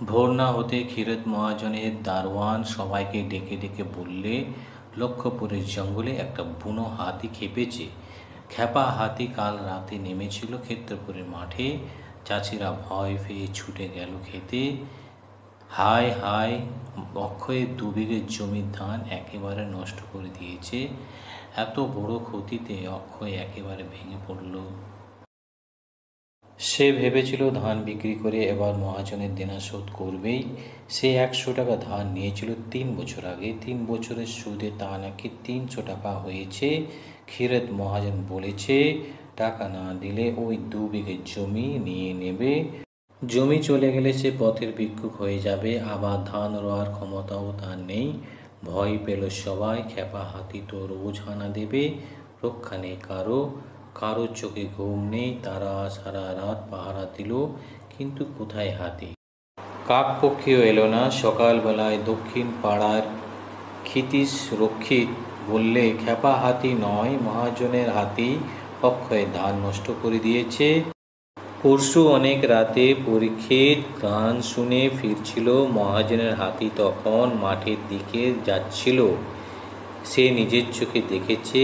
ভোর না হতে ক্ষীরোদ মহাজনের দারোয়ান সবাইকে ডেকে ডেকে বললে, লক্ষ্মপুরের জঙ্গলে একটা বুনো হাতি খেপেছে। খেপা হাতি কাল রাতে নেমেছিল ক্ষেত্রপুরের মাঠে। চাষিরা ভয় পেয়ে ছুটে গেল খেতে। হায় হায়, অক্ষয়ের 2 বিঘে জমির ধান একেবারে নষ্ট করে দিয়েছে। এত বড় ক্ষতিতে অক্ষয় একেবারে ভেঙে পড়ল। সে ভেবেছিল ধান বিক্রি করে এবার মহাজনের দেনা শোধ করবেই। সে 100 টাকা ধান নিয়েছিল 3 বছর আগে। 3 বছরের সুদে তা নাকি 300 টাকা হয়েছে। ক্ষীরোদ মহাজন বলেছে, টাকা না দিলে ওই 2 বিঘে জমি নিয়ে নেবে। জমি চলে গেলে সে পথের ভিক্ষুক হয়ে যাবে। আবার ধান রোয়ার ক্ষমতাও তার নেই। ভয় পেল সবাই। খেপা হাতি তো রোজ হানা দেবে, রক্ষা নেই কারো। কারো চোখে ঘুম নেই, তারা সারা রাত পাহারা দিল, কিন্তু কোথায় হাতি? কাকপক্ষীও এলো না। সকালবেলায় দক্ষিণ পাড়ার ক্ষিতীশ রক্ষিত বললে, খেপা হাতি নয়, মহাজনের হাতি অক্ষয় ধান নষ্ট করে দিয়েছে। পরশু অনেক রাতে পরীক্ষিত গান শুনে ফিরছিল। মহাজনের হাতি তখন মাঠের দিকে যাচ্ছিল। সে নিজের চোখে দেখেছে।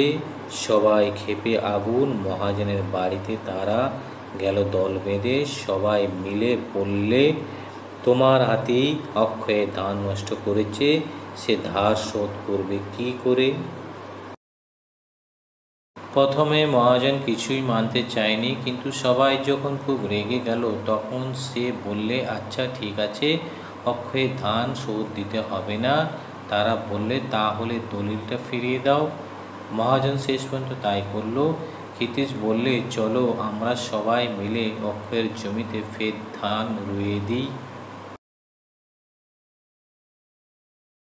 সবাই ক্ষেপে আগুন। মহাজনের বাড়িতে তারা গেল দল বেঁধে। সবাই মিলে বললে, তোমার হাতি অক্ষয়ের ধান নষ্ট করেছে, সে ধার শোধ করবে কি করে? প্রথমে মহাজন কিছুই মানতে চায়নি, কিন্তু সবাই যখন খুব রেগে গেল তখন সে বললে, আচ্ছা ঠিক আছে, অক্ষয়ের ধান শোধ দিতে হবে না। তারা বললে, তাহলে দলিলটা ফিরিয়ে দাও। মহাজন শেষ পর্যন্ত তাই করল। ক্ষিতীশ বললে, চলো আমরা সবাই মিলে অক্ষয়ের জমিতে ফের ধান রুইয়ে দিই।